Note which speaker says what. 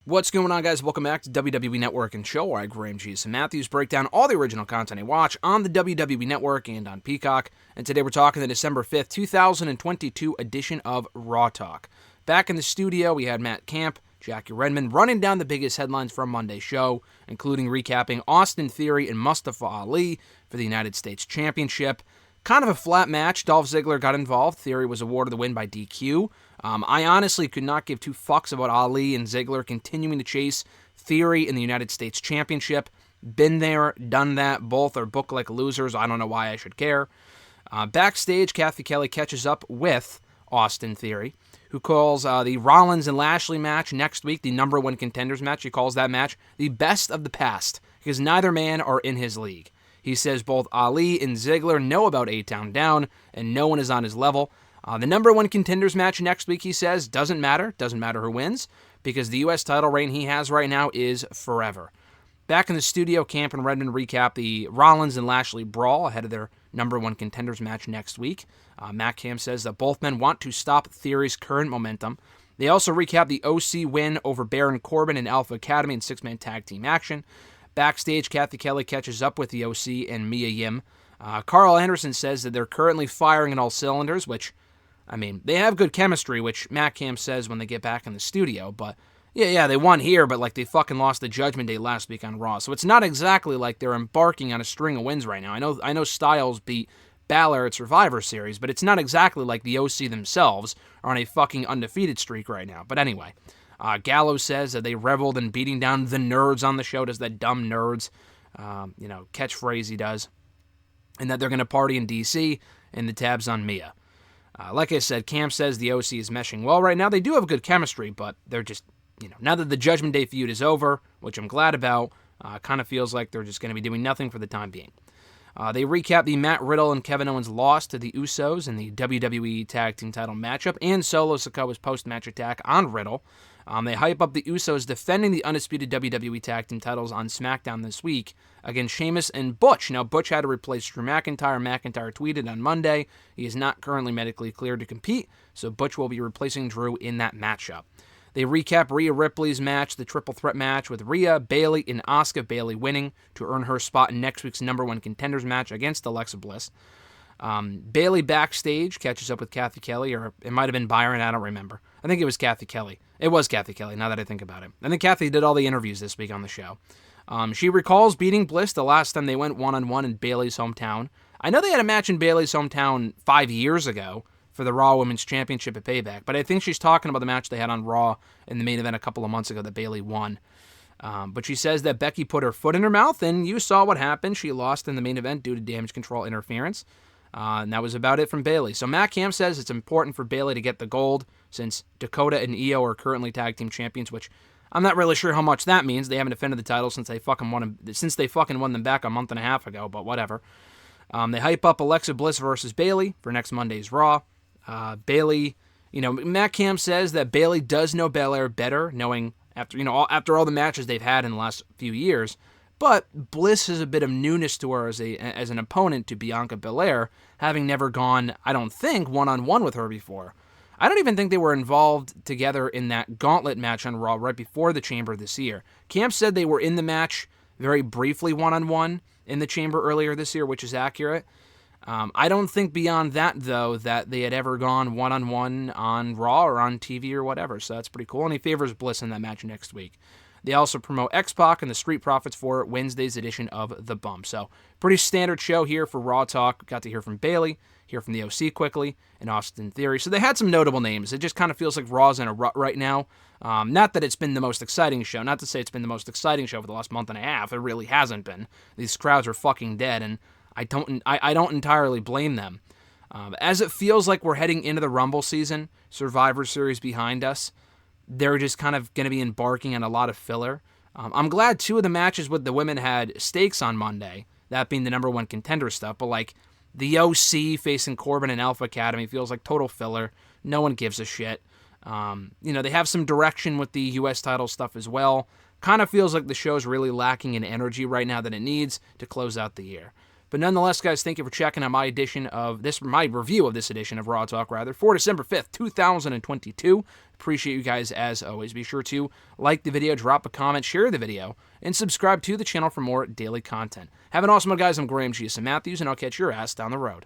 Speaker 1: What's going on, guys? Welcome back to WWE Network and Show, where I, Graham G. Matthews, break down all the original content I watch on the WWE Network and on Peacock. And today we're talking the December 5th, 2022 edition of Raw Talk. Back in the studio, we had Matt Camp, Jackie Redmond running down the biggest headlines from Monday's show, including recapping Austin Theory and Mustafa Ali for the United States Championship. Kind of a flat match. Dolph Ziggler got involved. Theory was awarded the win by DQ. I honestly could not give two fucks about Ali and Ziggler continuing to chase Theory in the United States Championship. Been there, done that. Both are booked like losers. I don't know why I should care. Backstage, Kathy Kelly catches up with Austin Theory, who calls the Rollins and Lashley match next week the number one contenders match. He calls that match the best of the past because neither man are in his league. He says both Ali and Ziggler know about A-Town Down, and no one is on his level. The number one contenders match next week, he says, doesn't matter who wins, because the U.S. title reign he has right now is forever. Back in the studio, Camp and Redmond recap the Rollins and Lashley brawl ahead of their number one contenders match next week. Matt Camp says that both men want to stop Theory's current momentum. They also recap the OC win over Baron Corbin and Alpha Academy in six-man tag team action. Backstage, Kathy Kelly catches up with the OC and Mia Yim. Carl Anderson says that they're currently firing on all cylinders, which, I mean, they have good chemistry, which Matt Camp says when they get back in the studio, but yeah, they won here, but like they fucking lost the Judgment Day last week on Raw, so it's not exactly like they're embarking on a string of wins right now. I know Styles beat Balor at Survivor Series, but it's not exactly like the OC themselves are on a fucking undefeated streak right now. But anyway, Gallows says that they reveled in beating down the nerds on the show, does that dumb nerds, catchphrase he does, and that they're going to party in DC, and the tab's on Mia. Like I said, Camp says the OC is meshing well right now. They do have good chemistry, but they're just, now that the Judgment Day feud is over, which I'm glad about, kind of feels like they're just going to be doing nothing for the time being. They recap the Matt Riddle and Kevin Owens loss to the Usos in the WWE Tag Team title matchup and Solo Sikoa's post-match attack on Riddle. They hype up the Usos defending the undisputed WWE Tag Team titles on SmackDown this week against Sheamus and Butch. Now, Butch had to replace Drew McIntyre. McIntyre tweeted on Monday he is not currently medically cleared to compete, so Butch will be replacing Drew in that matchup. They recap Rhea Ripley's match, the triple threat match with Rhea, Bayley, and Asuka, Bayley winning to earn her spot in next week's number one contenders match against Alexa Bliss. Bayley backstage catches up with Kathy Kelly, or it might have been Byron, I don't remember. I think it was Kathy Kelly. It was Kathy Kelly, now that I think about it. I think Kathy did all the interviews this week on the show. She recalls beating Bliss the last time they went one-on-one in Bayley's hometown. I know they had a match in Bayley's hometown 5 years ago for the Raw Women's Championship at Payback, but I think she's talking about the match they had on Raw in the main event a couple of months ago that Bayley won. But she says that Becky put her foot in her mouth, and you saw what happened. She lost in the main event due to damage control interference. And that was about it from Bayley. So Matt Camp says it's important for Bayley to get the gold since Dakota and Io are currently tag team champions, which I'm not really sure how much that means. They haven't defended the title since they fucking won them back a month and a half ago, but whatever. They hype up Alexa Bliss versus Bayley for next Monday's Raw. Bayley, Matt Camp says that Bayley does know Belair better, knowing after all the matches they've had in the last few years. But Bliss has a bit of newness to her as an opponent to Bianca Belair, having never gone, I don't think, one-on-one with her before. I don't even think they were involved together in that gauntlet match on Raw right before the Chamber this year. Camp said they were in the match very briefly one-on-one in the Chamber earlier this year, which is accurate. I don't think beyond that, though, that they had ever gone one-on-one on Raw or on TV or whatever, so that's pretty cool, and he favors Bliss in that match next week. They also promote X-Pac and the Street Profits for Wednesday's edition of The Bump. So, pretty standard show here for Raw Talk. Got to hear from Bayley, hear from the OC quickly, and Austin Theory. So they had some notable names. It just kind of feels like Raw's in a rut right now. Not that it's been the most exciting show. Not to say it's been the most exciting show for the last month and a half. It really hasn't been. These crowds are fucking dead, and I don't entirely blame them. As it feels like we're heading into the Rumble season, Survivor Series behind us, they're just kind of going to be embarking on a lot of filler. I'm glad two of the matches with the women had stakes on Monday, that being the number one contender stuff, but like the OC facing Corbin and Alpha Academy feels like total filler. No one gives a shit. They have some direction with the U.S. title stuff as well. Kind of feels like the show's really lacking in energy right now that it needs to close out the year. But nonetheless, guys, thank you for checking out my review of this edition of Raw Talk, for December 5th, 2022. Appreciate you guys as always. Be sure to like the video, drop a comment, share the video, and subscribe to the channel for more daily content. Have an awesome one, guys. I'm Graham G. Matthews, and I'll catch your ass down the road.